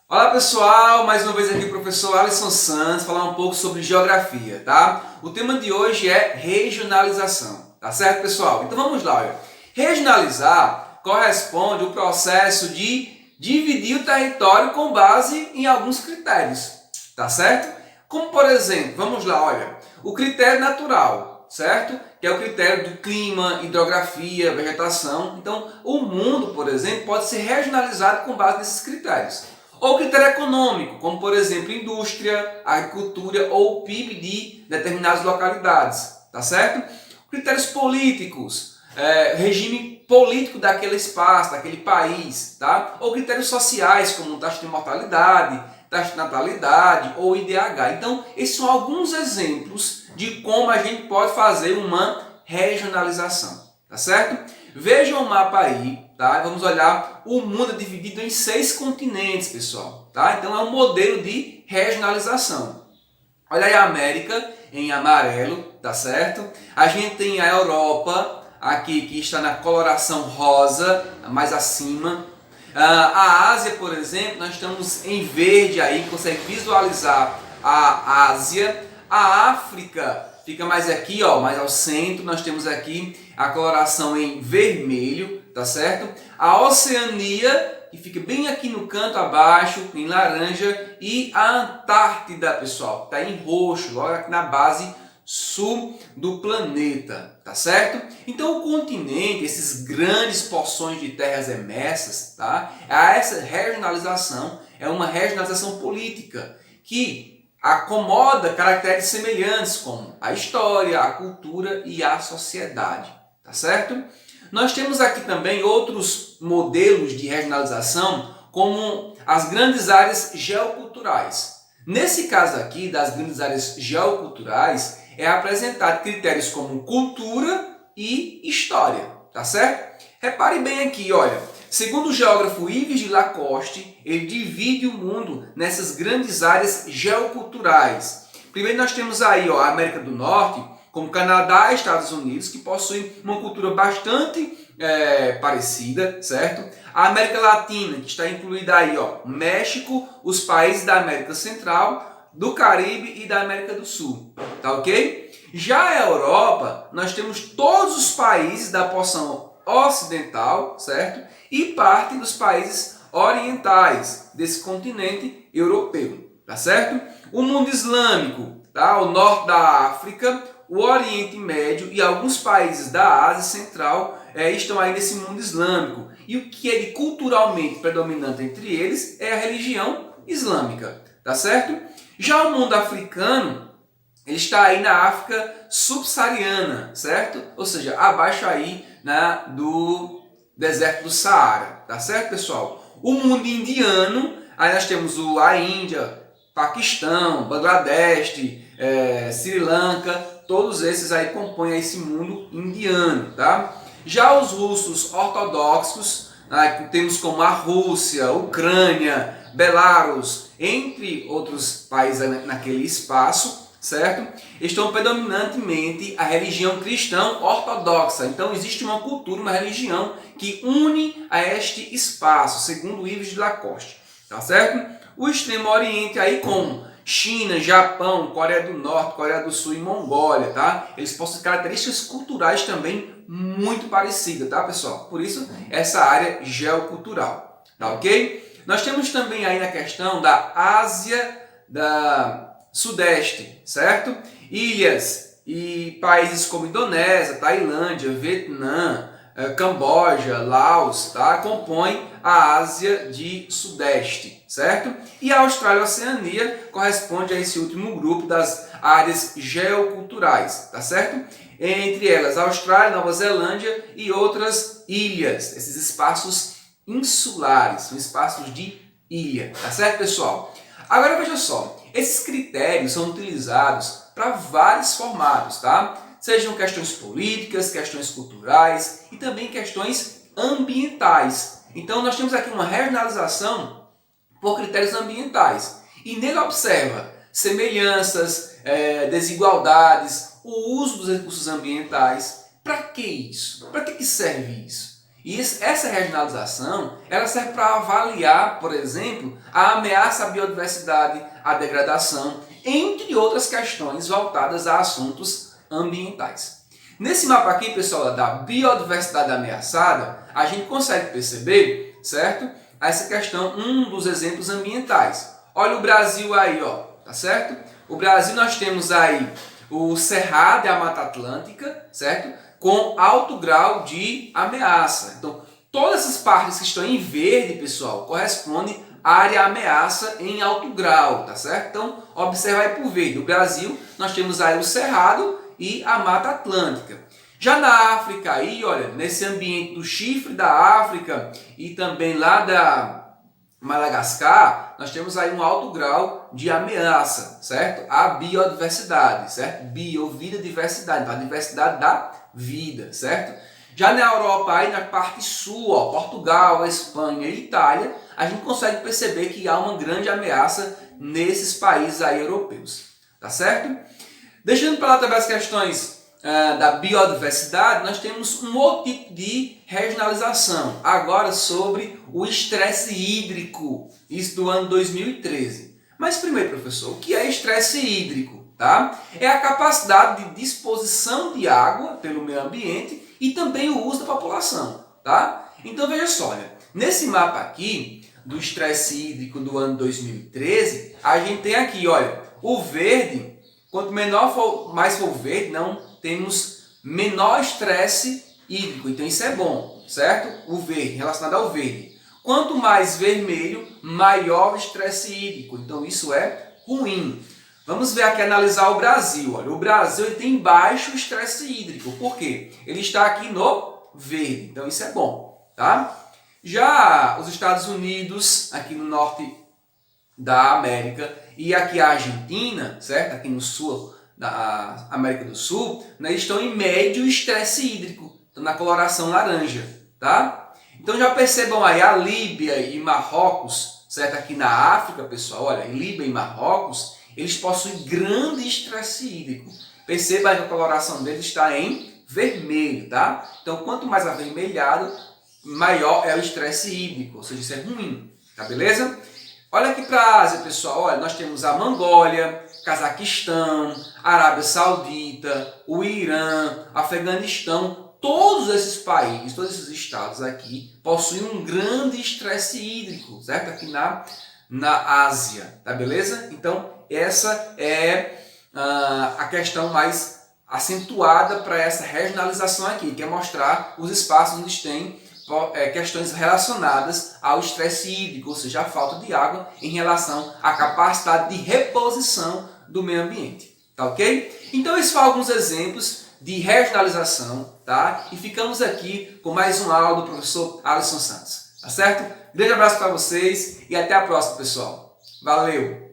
Olá pessoal, mais uma vez aqui o professor Alisson Santos, falar um pouco sobre geografia, tá? O tema de hoje é regionalização, tá certo pessoal? Então vamos lá, olha. Regionalizar corresponde ao processo de dividir o território com base em alguns critérios, tá certo? Como por exemplo, vamos lá, olha, o critério natural, certo? Que é o critério do clima, hidrografia, vegetação. Então, o mundo, por exemplo, pode ser regionalizado com base nesses critérios. Ou critério econômico, como por exemplo indústria, agricultura ou PIB de determinadas localidades, tá certo? Critérios políticos, regime político daquele espaço, daquele país, tá? Ou critérios sociais, como taxa de mortalidade, taxa de natalidade ou IDH. Então, esses são alguns exemplos de como a gente pode fazer uma regionalização, tá certo? Vejam o mapa aí, tá? Vamos olhar, o mundo é dividido em 6 continentes, pessoal, tá? Então é um modelo de regionalização. Olha aí a América em amarelo, tá certo? A gente tem a Europa aqui que está na coloração rosa, mais acima. A Ásia, por exemplo, nós estamos em verde aí, consegue visualizar a Ásia. A África fica mais aqui, ó, mais ao centro. Nós temos aqui a coloração em vermelho, tá certo? A Oceania, que fica bem aqui no canto abaixo, em laranja, e a Antártida, pessoal, está em roxo, logo aqui na base sul do planeta, tá certo? Então o continente, esses grandes porções de terras emersas, tá? Essa regionalização é uma regionalização política que acomoda caracteres semelhantes como a história, a cultura e a sociedade, tá certo? Nós temos aqui também outros modelos de regionalização, como as grandes áreas geoculturais. Nesse caso aqui, das grandes áreas geoculturais, é apresentado critérios como cultura e história, tá certo? Repare bem aqui, olha, segundo o geógrafo Yves de Lacoste, ele divide o mundo nessas grandes áreas geoculturais. Primeiro nós temos aí, ó, a América do Norte, como Canadá e Estados Unidos, que possuem uma cultura bastante parecida, certo? A América Latina, que está incluída aí, ó, México, os países da América Central, do Caribe e da América do Sul, tá ok? Já a Europa, nós temos todos os países da porção ocidental, certo? E parte dos países orientais desse continente europeu, tá certo? O mundo islâmico, tá? O norte da África, o Oriente Médio e alguns países da Ásia Central estão aí nesse mundo islâmico. E o que é de culturalmente predominante entre eles é a religião islâmica, tá certo? Já o mundo africano, ele está aí na África subsaariana, certo? Ou seja, abaixo aí do deserto do Saara, tá certo, pessoal? O mundo indiano, aí nós temos a Índia, Paquistão, Bangladesh, Sri Lanka, todos esses aí compõem esse mundo indiano, tá? Já os russos ortodoxos, temos como a Rússia, a Ucrânia, Belarus, entre outros países naquele espaço, certo? Estão predominantemente a religião cristã ortodoxa. Então existe uma cultura, uma religião que une a este espaço, segundo Yves de Lacoste, tá certo? O Extremo Oriente aí como China, Japão, Coreia do Norte, Coreia do Sul e Mongólia, tá? Eles possuem características culturais também muito parecidas, tá, pessoal? Por isso, essa área geocultural, tá ok? Nós temos também aí na questão da Ásia da Sudeste, certo? Ilhas e países como Indonésia, Tailândia, Vietnã, Camboja, Laos, tá? Compõem a Ásia de Sudeste, certo? E a Austrália e a Oceania corresponde a esse último grupo das áreas geoculturais, tá certo? Entre elas, Austrália, Nova Zelândia e outras ilhas, esses espaços insulares, são espaços de ilha, tá certo, pessoal? Agora veja só, esses critérios são utilizados para vários formatos, tá? Sejam questões políticas, questões culturais e também questões ambientais. Então nós temos aqui uma regionalização por critérios ambientais. E nele observa semelhanças, desigualdades, o uso dos recursos ambientais. Para que isso? Para que serve isso? E essa regionalização, ela serve para avaliar, por exemplo, a ameaça à biodiversidade, a degradação, entre outras questões voltadas a assuntos ambientais. Nesse mapa aqui, pessoal, da biodiversidade ameaçada, a gente consegue perceber, certo? Essa questão, um dos exemplos ambientais. Olha o Brasil aí, ó, tá certo? O Brasil nós temos aí o Cerrado e a Mata Atlântica, certo? Com alto grau de ameaça. Então, todas essas partes que estão em verde, pessoal, correspondem à área ameaça em alto grau, tá certo? Então, observa aí por verde. No Brasil, nós temos aí o Cerrado e a Mata Atlântica. Já na África aí, olha, nesse ambiente do chifre da África e também lá da Madagascar, nós temos aí um alto grau de ameaça, certo? À biodiversidade, certo? Bio, vida, diversidade, a diversidade da vida, certo? Já na Europa, aí na parte sul, ó, Portugal, Espanha e Itália, a gente consegue perceber que há uma grande ameaça nesses países aí europeus, tá certo? Deixando para lá também as questões da biodiversidade, nós temos um outro tipo de regionalização, agora sobre o estresse hídrico, isso do ano 2013. Mas primeiro, professor, o que é estresse hídrico? Tá? É a capacidade de disposição de água pelo meio ambiente e também o uso da população. Tá? Então veja só, olha, nesse mapa aqui do estresse hídrico do ano 2013, a gente tem aqui, olha, o verde, quanto menor for, mais for o verde, não temos menor estresse hídrico, então isso é bom, certo? O verde, relacionado ao verde. Quanto mais vermelho, maior o estresse hídrico, então isso é ruim. Vamos ver aqui, analisar o Brasil. Olha, o Brasil ele tem baixo estresse hídrico, por quê? Ele está aqui no verde, então isso é bom, tá? Já os Estados Unidos, aqui no norte da América, e aqui a Argentina, certo? Aqui no sul da América do Sul, né, estão em médio estresse hídrico, estão na coloração laranja, tá? Então já percebam aí, a Líbia e Marrocos, certo? Aqui na África, pessoal, olha, em Líbia e Marrocos, eles possuem grande estresse hídrico. Perceba que a coloração deles está em vermelho, tá? Então quanto mais avermelhado, maior é o estresse hídrico, ou seja, isso é ruim, tá beleza? Olha aqui para a Ásia, pessoal, olha, nós temos a Mongólia, Cazaquistão, Arábia Saudita, o Irã, Afeganistão, todos esses países, todos esses estados aqui possuem um grande estresse hídrico, certo? Aqui na Ásia, tá beleza? Então, essa é a questão mais acentuada para essa regionalização aqui, que é mostrar os espaços onde tem questões relacionadas ao estresse hídrico, ou seja, a falta de água em relação à capacidade de reposição do meio ambiente, tá ok? Então esses foram alguns exemplos de regionalização, tá? E ficamos aqui com mais um aula do professor Alisson Santos, tá certo? Grande abraço para vocês e até a próxima, pessoal. Valeu!